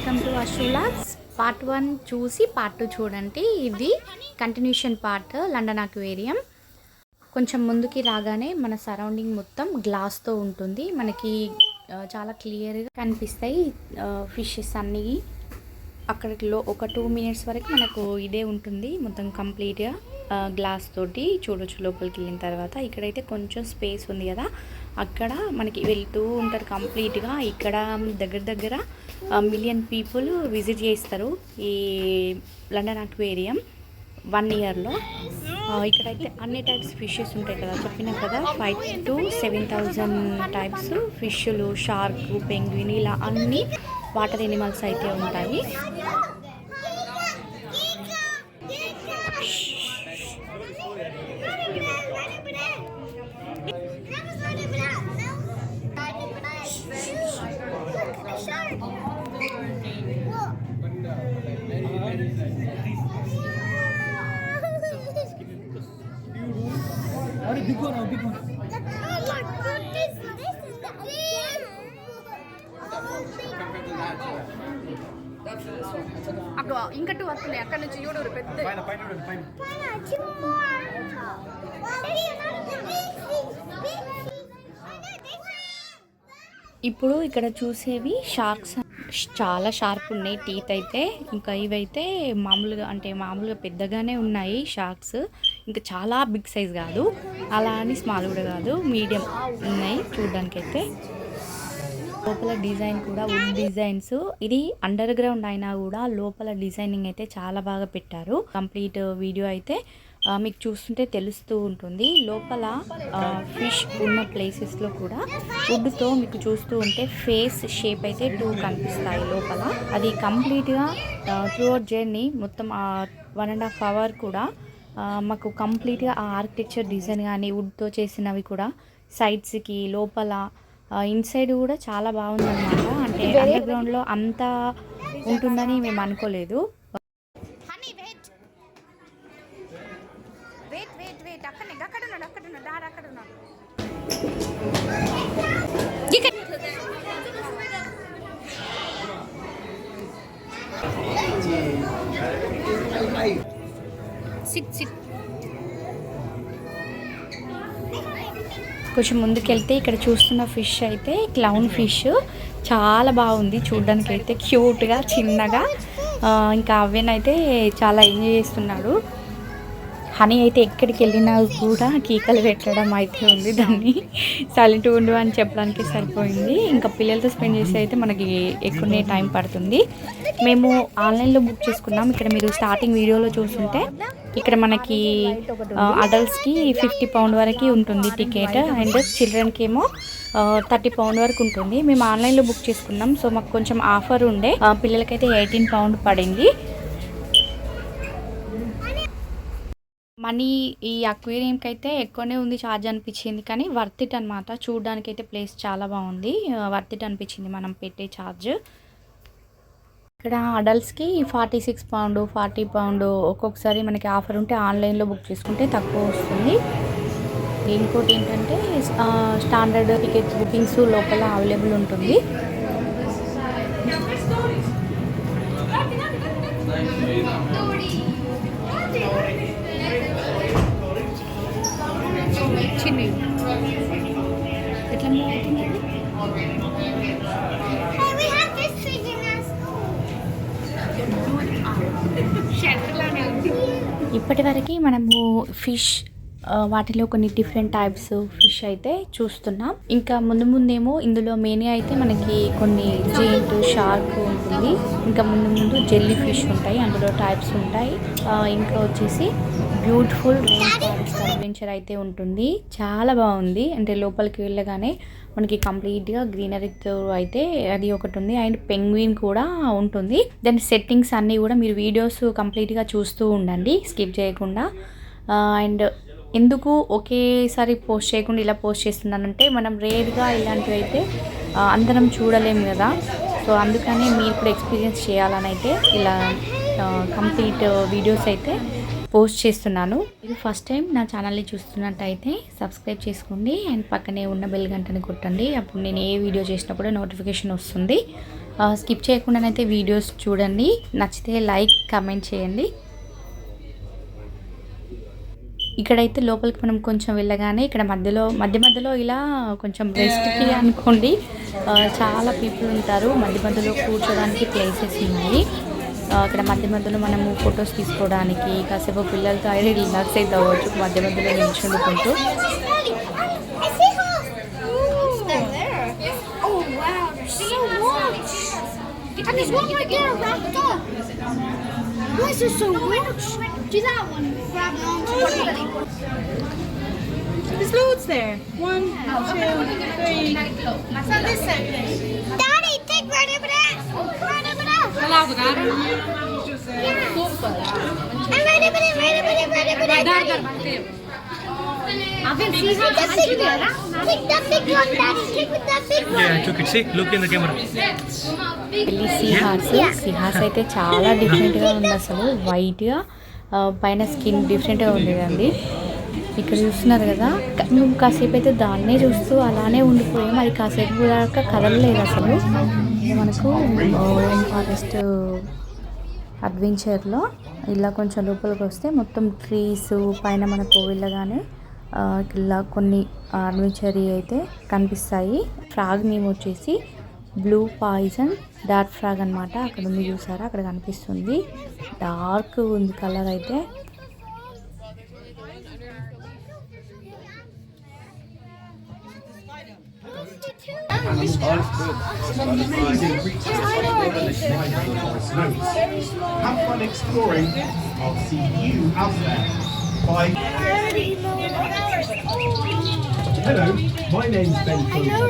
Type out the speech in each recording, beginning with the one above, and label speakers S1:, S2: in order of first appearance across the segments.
S1: Welcome to అశ్రులాగ్స్. Part 1 చూసి part 2 చూడండి. ఇది కంటిన్యూషన్ పార్ట్ లండన్ అక్వేరియం. కొంచెం ముందుకి రాగానే మన సరౌండింగ్ మొత్తం గ్లాస్తో ఉంటుంది. మనకి చాలా క్లియర్గా కనిపిస్తాయి ఫిషెస్ అన్నీ. అక్కడిలో ఒక 2 minutes వరకు మనకు ఇదే ఉంటుంది మొత్తం కంప్లీట్గా గ్లాస్ తోటి చూడొచ్చు లోపలికి వెళ్ళిన తర్వాత. ఇక్కడైతే కొంచెం స్పేస్ ఉంది కదా, అక్కడ మనకి వెళ్తూ ఉంటారు కంప్లీట్గా. ఇక్కడ దగ్గర 1 million people విజిట్ చేస్తారు ఈ లండన్ అక్వేరియం 1 yearలో. ఇక్కడైతే అన్ని టైప్స్ ఫిషెస్ ఉంటాయి కదా, చెప్పినా కదా 5,000 to 7,000 టైప్స్ ఫిష్లు, షార్క్, పెంగ్విన్, ఇలా అన్ని వాటర్ ఎనిమల్స్ అయితే ఉంటాయి.
S2: Big one.
S1: అక్కడ ఇంకా 2 వస్తున్నాయి. అక్కడ నుంచి చూడరు పెద్ద. ఇప్పుడు ఇక్కడ చూసేవి షార్క్స్. చాలా షార్ప్ ఉన్నాయి టీత్ అయితే. ఇంకా ఇవైతే మామూలుగా పెద్దగానే ఉన్నాయి షార్క్స్. ఇంకా చాలా బిగ్ సైజ్ కాదు, అలా అని స్మాల్ కూడా కాదు, మీడియం ఉన్నాయి చూడడానికైతే. లోపల డిజైన్ కూడా వుడ్ డిజైన్స్. ఇది అండర్ గ్రౌండ్ అయినా కూడా లోపల డిజైనింగ్ అయితే చాలా బాగా పెట్టారు. కంప్లీట్ వీడియో అయితే మీకు చూస్తుంటే తెలుస్తూ ఉంటుంది. లోపల ఫిష్ ఉన్న ప్లేసెస్లో కూడా వుడ్తో మీకు చూస్తూ ఉంటే ఫేస్ షేప్ అయితే 2 కనిపిస్తాయి లోపల. అది కంప్లీట్గా త్రూఅవుట్ జర్నీ మొత్తం 1.5 hour కూడా మాకు కంప్లీట్గా ఆ ఆర్కిటెక్చర్ డిజైన్ కానీ వుడ్తో చేసినవి కూడా సైడ్స్కి లోపల ఇన్సైడ్ కూడా చాలా బాగుందన్నమాట. అంటే అండర్ గ్రౌండ్లో అంతా ఉంటుందని మేము అనుకోలేదు. కొంచెం ముందుకెళ్తే ఇక్కడ చూస్తున్న ఫిష్ అయితే క్లౌన్ ఫిష్. చాలా బాగుంది చూడడానికి అయితే, క్యూట్గా చిన్నగా. ఇంకా అవేనైతే చాలా ఎంజాయ్ చేస్తున్నాడు. హనీ అయితే ఎక్కడికి వెళ్ళినా కూడా కీకలు పెట్టడం అయితే ఉంది. దాన్ని సైలెంట్ ఉండు అని చెప్పడానికి సరిపోయింది. ఇంకా పిల్లలతో స్పెండ్ చేసి అయితే మనకి ఎక్కువనే టైం పడుతుంది. మేము ఆన్లైన్లో బుక్ చేసుకున్నాం. ఇక్కడ మీరు స్టార్టింగ్ వీడియోలో చూస్తుంటే ఇక్కడ మనకి అడల్ట్స్కి 50 pound వరకు ఉంటుంది టికెట్, అండ్ చిల్డ్రన్కి ఏమో 30 pound వరకు ఉంటుంది. మేము ఆన్లైన్లో బుక్ చేసుకున్నాం, సో మాకు కొంచెం ఆఫర్ ఉండే. పిల్లలకైతే 18 pound పడింది. మనీ ఈ అక్వేరియంకి అయితే ఎక్కువనే ఉంది ఛార్జ్ అనిపించింది, కానీ వర్త్ ఇట్ అనమాట. చూడడానికి అయితే ప్లేస్ చాలా బాగుంది, వర్త్ ఇట్ అనిపించింది మనం పెట్టే ఛార్జ్. ఇక్కడ అడల్ట్స్కి 46 pound, 40 pound ఒక్కొక్కసారి మనకి ఆఫర్ ఉంటే ఆన్లైన్లో బుక్ చేసుకుంటే తక్కువ వస్తుంది. ఇంకోటి ఏంటంటే స్టాండర్డ్ టికెట్స్ బుకింగ్స్ లోపల అవైలబుల్ ఉంటుంది. చిన్న ఎట్లా అవుతుంది. ఇప్పటి వరకు మనము ఫిష్ వాటిలో కొన్ని డిఫరెంట్ టైప్స్ ఫిష్ అయితే చూస్తున్నాం. ఇంకా ముందేమో ఇందులో మెయిన్ అయితే మనకి కొన్ని జెయింట్ షార్క్ ఉంటుంది. ఇంకా ముందు జెల్లీ ఫిష్ ఉంటాయి, అందులో టైప్స్ ఉంటాయి. ఇంకా వచ్చేసి బ్యూటిఫుల్ రెయిన్ ఫారెస్ట్ అడ్వెంచర్ అయితే ఉంటుంది. చాలా బాగుంది. అంటే లోపలికి వెళ్ళగానే మనకి కంప్లీట్గా గ్రీనరీతో అయితే అది ఒకటి ఉంది, అండ్ పెంగ్విన్ కూడా ఉంటుంది. దాని సెట్టింగ్స్ అన్నీ కూడా మీరు వీడియోస్ కంప్లీట్గా చూస్తూ ఉండండి స్కిప్ చేయకుండా. అండ్ ఎందుకు ఒకేసారి పోస్ట్ చేయకుండా ఇలా పోస్ట్ చేస్తున్నానంటే మనం రేర్గా ఇలాంటివి అయితే అందరం చూడలేము కదా, సో అందుకని మీరు కూడా ఎక్స్పీరియన్స్ చేయాలని అయితే ఇలా కంప్లీట్ వీడియోస్ అయితే పోస్ట్ చేస్తున్నాను. ఇది ఫస్ట్ టైం నా ఛానల్ని చూస్తున్నట్టయితే సబ్స్క్రైబ్ చేసుకోండి అండ్ పక్కనే ఉన్న బెల్ గంటని కొట్టండి. అప్పుడు నేను ఏ వీడియో చేసినా కూడా నోటిఫికేషన్ వస్తుంది. స్కిప్ చేయకుండానైతే వీడియోస్ చూడండి. నచ్చితే లైక్ కామెంట్ చేయండి. ఇక్కడైతే లోపలికి మనం కొంచెం వెళ్ళగానే ఇక్కడ మధ్యలో ఇలా కొంచెం రెస్ట్కి అనుకోండి చాలా పీపుల్ ఉంటారు. మధ్యలో కూర్చోడానికి ప్లేసెస్ ఉన్నాయి. అక్కడ మధ్యలో మనము ఫొటోస్ తీసుకోవడానికి కాసేపు పిల్లలతో అయితే రిలాక్స్ అయితే అవ్వచ్చు మధ్యలో నిల్చుండుకుంటూ.
S2: Why is there so much? Do that one. Grab it on.
S3: There's loads there. 1, 2, 3. So this side.
S2: Daddy, take right over there. Right over there.
S3: Allow the garden.
S2: And right over there, right over there, right over there. Daddy. Take that big one, Daddy. Take with that big one.
S4: Yeah, I took it. See, look in the camera.
S1: సిహాస్ అయితే చాలా డిఫరెంట్గా ఉంది. అసలు వైట్గా పైన skin డిఫరెంట్గా ఉండేదండి. ఇక్కడ చూస్తున్నారు కదా, మేము కాసేపు అయితే దాన్నే చూస్తూ అలానే ఉండిపోయాం. అది కాసేపు దాకా కదలలేదు అసలు. మనకు ఫారెస్ట్ అడ్వెంచర్లో ఇలా కొంచెం లోపలికి వస్తే మొత్తం ట్రీస్ పైన మనకు వెళ్ళగానే ఇలా కొన్ని అడ్వెంచరీ అయితే కనిపిస్తాయి. ఫ్రాగ్ నేమ్ వచ్చేసి బ్లూ పాయిజన్ డార్క్ ఫ్రాగ్ అనమాట. అక్కడ ఉంది చూసారా, అక్కడ కనిపిస్తుంది. డార్క్ ఉంది కలర్ అయితే.
S5: Have fun exploring. I'll see you out there. Bye. Hello, my name's Ben Fuller,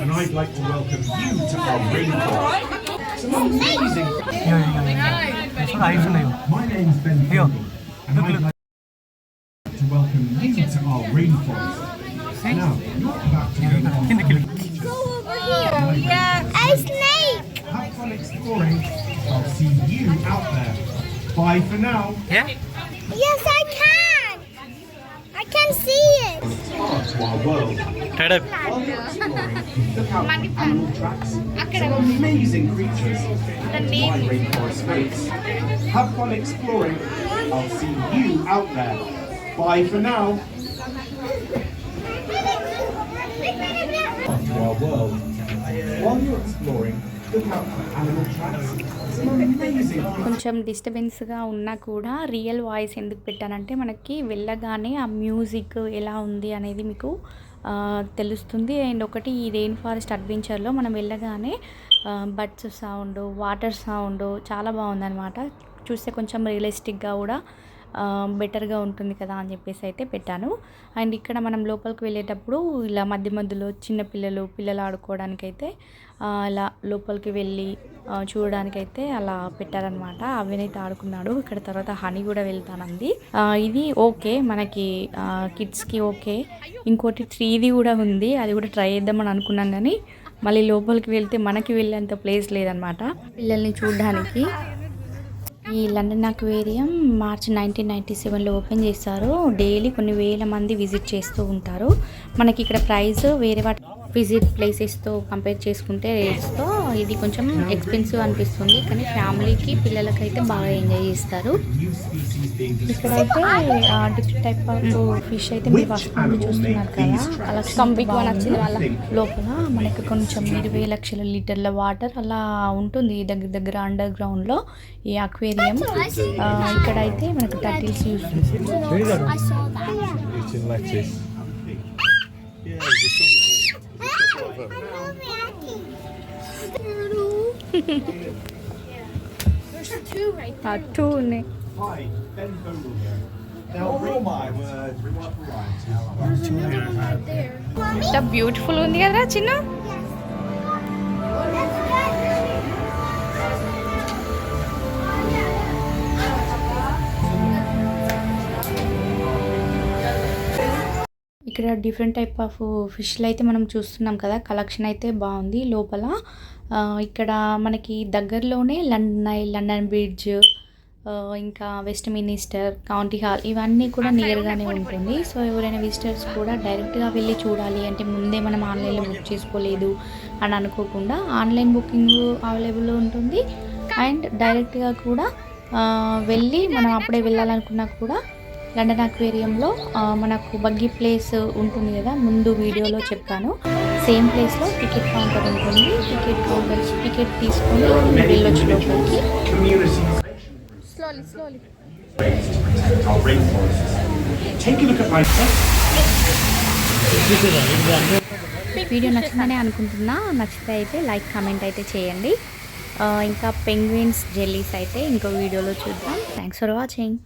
S5: and I'd like to welcome you to our rainforest. Some amazing. My name's Ben Fuller, and I'd like to welcome you to our rainforest. Now, you're about to go on
S2: Go over here. Yeah. A snake.
S5: Have fun exploring. I'll see you out there. Bye for now.
S4: Yeah?
S2: Yes, I can. I can see it.
S5: Part to our world.
S4: Tied up.
S5: While you're exploring, look out for animal tracks. Some amazing creatures. My rainforest space. Have fun exploring. I'll see you out there. Bye for now. Part to our world. While you're exploring, look out for animal tracks. Some amazing.
S1: కొంచెం డిస్టర్బెన్స్గా ఉన్నా కూడా real voice ఎందుకు పెట్టానంటే మనకి వెళ్ళగానే ఆ music ఎలా ఉంది అనేది మీకు తెలుస్తుంది. అండ్ ఒకటి ఈ రెయిన్ ఫారెస్ట్ అడ్వెంచర్లో మనం వెళ్ళగానే బర్డ్స్ సౌండ్, వాటర్ సౌండ్ చాలా బాగుందన్నమాట. చూస్తే కొంచెం రియలిస్టిక్గా కూడా బెటర్గా ఉంటుంది కదా అని చెప్పేసి అయితే పెట్టాను. అండ్ ఇక్కడ మనం లోపలికి వెళ్ళేటప్పుడు ఇలా మధ్యలో పిల్లలు ఆడుకోవడానికైతే అలా లోపలికి వెళ్ళి చూడడానికైతే అలా పెట్టారనమాట. అవినైతే ఆడుకున్నాడు. ఇక్కడ తర్వాత హనీ కూడా వెళ్తానంది. ఇది ఓకే, మనకి కిడ్స్కి ఓకే. ఇంకోటి 3D కూడా ఉంది, అది కూడా ట్రై చేద్దామని అనుకున్నాను. కానీ మళ్ళీ లోపలికి వెళ్తే మనకి వెళ్ళేంత ప్లేస్ లేదనమాట పిల్లల్ని చూడడానికి. ఈ లండన్ అక్వేరియం మార్చ్ 1997లో ఓపెన్ చేస్తారు. డైలీ కొన్ని వేల మంది విజిట్ చేస్తూ ఉంటారు. మనకి ఇక్కడ ప్రైస్ వేరే వాటి విజిట్ ప్లేసెస్తో కంపేర్ చేసుకుంటే రేట్స్తో ఇది కొంచెం ఎక్స్పెన్సివ్ అనిపిస్తుంది. కానీ ఫ్యామిలీకి పిల్లలకైతే బాగా ఎంజాయ్ చేస్తారు. ఇక్కడైతే డిఫరెంట్ టైప్ ఆఫ్ ఫిష్ అయితే మీరు ఫస్ట్ నుండి చూస్తున్నారు కదా. అలా కంబిక్ నచ్చింది వాళ్ళ లోపల మనకి కొంచెం 20 లక్షల లీటర్ల వాటర్ అలా ఉంటుంది దగ్గర అండర్ గ్రౌండ్లో ఈ అక్వేరియం. ఇక్కడైతే మనకు టర్టిల్స్ యూస్ టూ ఉన్నాయి.
S5: Hi, Ben Vogel here. Now, oh my word, what variety.
S1: ఎంత బ్యూటిఫుల్ ఉంది కదా చిన్న. ఇక్కడ డిఫరెంట్ టైప్ ఆఫ్ ఫిష్లు అయితే మనం చూస్తున్నాం కదా. కలెక్షన్ అయితే బాగుంది లోపల. ఇక్కడ మనకి దగ్గరలోనే లండన్ బ్రిడ్జ్, ఇంకా వెస్ట్ మినిస్టర్, కౌంటీ హాల్ ఇవన్నీ కూడా నియర్గానే ఉంటుంది. సో ఎవరైనా విజిటర్స్ కూడా డైరెక్ట్గా వెళ్ళి చూడాలి అంటే ముందే మనం ఆన్లైన్లో బుక్ చేసుకోలేదు అని అనుకోకుండా ఆన్లైన్ బుకింగ్ అవైలబుల్ ఉంటుంది. అండ్ డైరెక్ట్గా కూడా వెళ్ళి మనం అప్పుడే వెళ్ళాలనుకున్నా కూడా లండన్ అక్వేరియంలో మనకు బగ్గీ ప్లేస్ ఉంటుంది కదా, ముందు వీడియోలో చెప్పాను. సేమ్ ప్లేస్లో టికెట్ కౌంటర్ ఉంటుంది. టికెట్ తీసుకొని వెళ్ళొచ్చు లోపలికి.
S5: To protect our rainforests. Take a look at my
S1: video నచ్చిందనే అనుకుంటున్నా. నచ్చితే అయితే లైక్, కామెంట్ అయితే చేయండి. ఇంకా పెంగ్విన్స్, జెల్లీస్ అయితే ఇంకో వీడియోలో చూద్దాం. Thanks for watching.